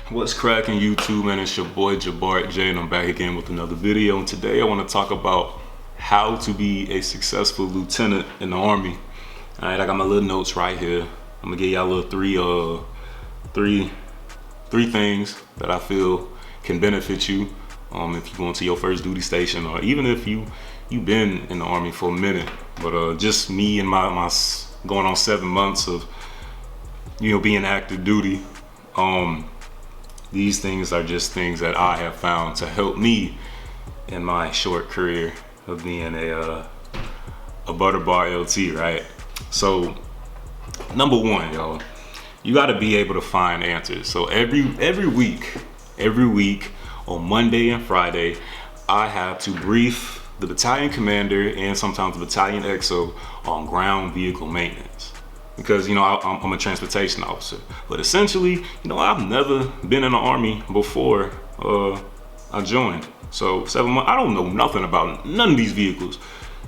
What's cracking YouTube, man? It's your boy Jabart J, and I'm back again with another video. And today I want to talk about how to be a successful lieutenant in the Army. All right, I got my little notes right here. I'm gonna give y'all a little three things that I feel can benefit you if you go into your first duty station, or even if you've been in the Army for a minute. But just me and my going on 7 months of being active duty. These things are just things that I have found to help me in my short career of being a butter bar LT, right? So, number one, y'all, you got to be able to find answers. So every week on Monday and Friday, I have to brief the battalion commander and sometimes the battalion XO on ground vehicle maintenance. Because I'm a transportation officer, but essentially I've never been in the Army before I joined. So 7 months, I don't know nothing about none of these vehicles.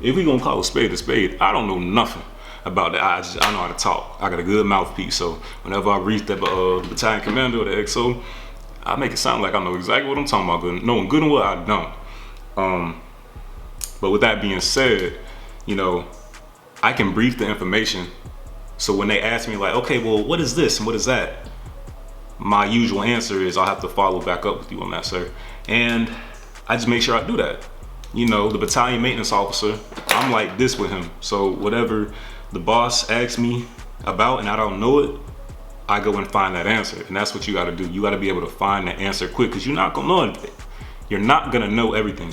If we gonna call a spade, I don't know nothing about that. I know how to talk. I got a good mouthpiece. So whenever I reach the battalion commander or the XO, I make it sound like I know exactly what I'm talking about, knowing good and well I don't. But with that being said, I can brief the information. So when they ask me like, okay, well, what is this and what is that? My usual answer is I'll have to follow back up with you on that, sir. And I just make sure I do that. The battalion maintenance officer, I'm like this with him. So whatever the boss asks me about and I don't know it, I go and find that answer. And that's what you gotta do. You gotta be able to find that answer quick, because you're not gonna know anything. You're not gonna know everything,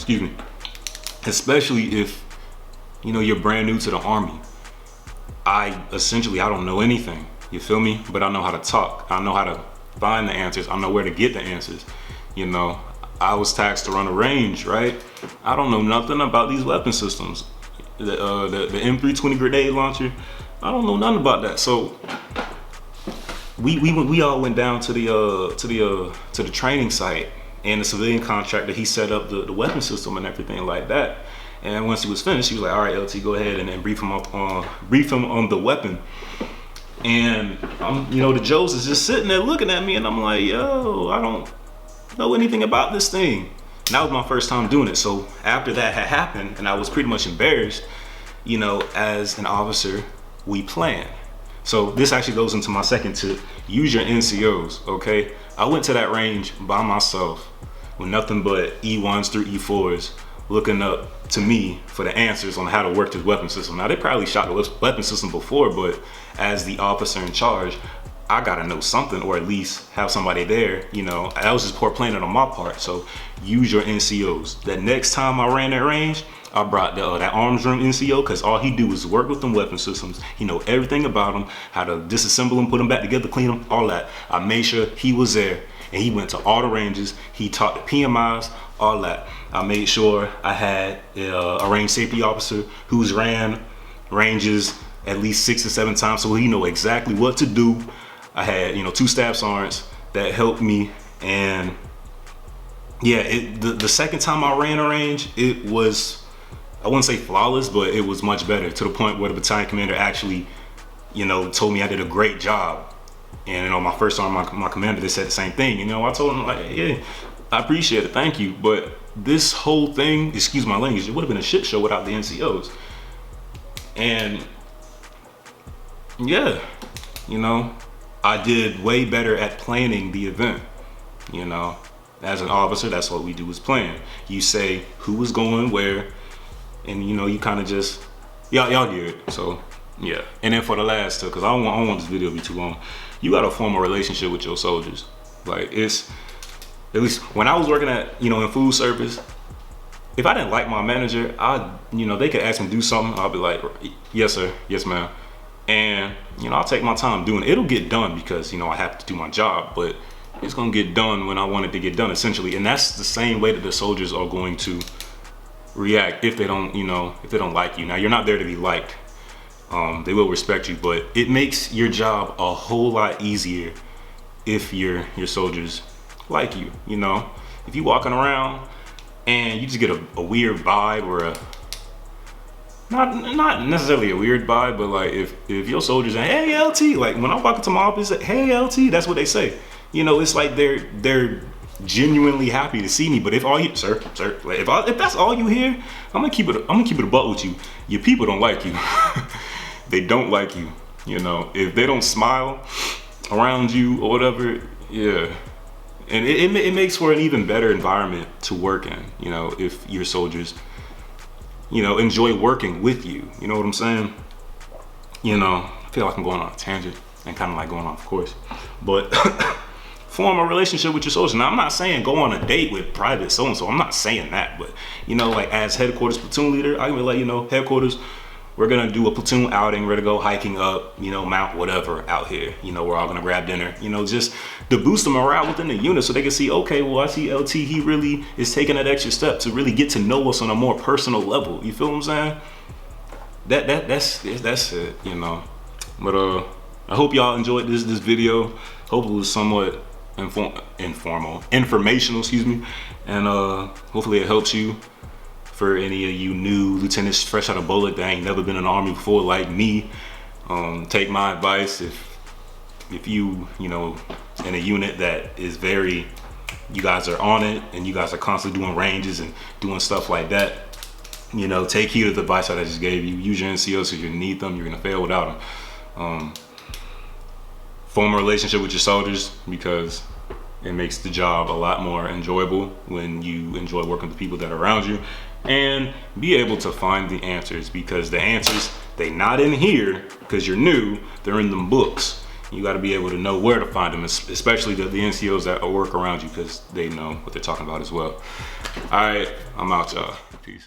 especially if you're brand new to the Army. I don't know anything, you feel me? But I know how to talk. I know how to find the answers. I know where to get the answers. I was tasked to run a range, right? I don't know nothing about these weapon systems. The M320 grenade launcher, I don't know nothing about that. So we all went down to the training site, and the civilian contractor, he set up the weapon system and everything like that. And once he was finished, he was like, all right, LT, go ahead and brief him on the weapon. And the Joes is just sitting there looking at me, and I'm like, yo, I don't know anything about this thing. And that was my first time doing it. So after that had happened, and I was pretty much embarrassed, as an officer, we plan. So this actually goes into my second tip: use your NCOs, okay? I went to that range by myself with nothing but E1s through E4s, looking up to me for the answers on how to work this weapon system. Now, they probably shot the weapon system before, but as the officer in charge, I gotta know something, or at least have somebody there. That was just poor planning on my part. So use your NCOs. That next time I ran that range, I brought that arms room NCO, because all he do is work with them weapon systems. He know everything about them, how to disassemble them, put them back together, clean them, all that. I made sure he was there, and he went to all the ranges. He taught the PMIs, all that. I made sure I had a range safety officer who's ran ranges at least 6 to 7 times, so he know exactly what to do. I had 2 staff sergeants that helped me, and yeah, the second time I ran a range, it was, I wouldn't say flawless, but it was much better, to the point where the battalion commander actually told me I did a great job. And my first time, my commander, they said the same thing. I told him like, yeah, I appreciate it, thank you, but this whole thing, excuse my language, it would have been a shit show without the NCOs. And yeah, I did way better at planning the event. As an officer, that's what we do, is plan. You say who was going where, and you kind of just, y'all get it. So yeah. And then for the last tip, because I don't want this video to be too long, you gotta form a relationship with your soldiers. Like, it's, at least when I was working at, in food service, if I didn't like my manager, they could ask me to do something. I'll be like, yes, sir, yes, ma'am. And, I'll take my time doing it. It'll get done because, I have to do my job, but it's gonna get done when I want it to get done, essentially. And that's the same way that the soldiers are going to react if they don't, if they don't like you. Now, you're not there to be liked. They will respect you, but it makes your job a whole lot easier if your soldiers like you. If you walking around and you just get a weird vibe, or not necessarily a weird vibe, but like if your soldiers say, hey LT, like when I walk into my office, hey LT, that's what they say. You know, it's like they're genuinely happy to see me. But if all you, sir, like, if that's all you hear, I'm gonna keep it a buck with you. Your people don't like you. They don't like you. You know, if they don't smile around you or whatever, yeah. And it makes for an even better environment to work in. You know, if your soldiers, you know, enjoy working with you. You know what I'm saying? You know, I feel like I'm going on a tangent and kind of like going off course, but form a relationship with your soldiers. Now, I'm not saying go on a date with private so-and-so. I'm not saying that, but, you know, like as headquarters platoon leader, I can let you know, headquarters, we're going to do a platoon outing. We're going to go hiking up, you know, mount whatever out here. You know, we're all going to grab dinner, you know, just to boost the morale within the unit so they can see, okay, well, I see LT, he really is taking that extra step to really get to know us on a more personal level. You feel what I'm saying? That's it, you know. But I hope y'all enjoyed this video. Hope it was somewhat informational, excuse me. And hopefully it helps you. For any of you new lieutenants fresh out of bullet that ain't never been in the Army before like me, take my advice. If you know, in a unit that is very, you guys are on it and you guys are constantly doing ranges and doing stuff like that, you know, take heed of the advice that I just gave you. Use your NCOs because you need them. You're gonna fail without them. Form a relationship with your soldiers because it makes the job a lot more enjoyable when you enjoy working with the people that are around you. And be able to find the answers, because the answers, they not in here because you're new, they're in them books. You got to be able to know where to find them, especially the NCOs that work around you, because they know what they're talking about as well. All right, I'm out, y'all. Peace.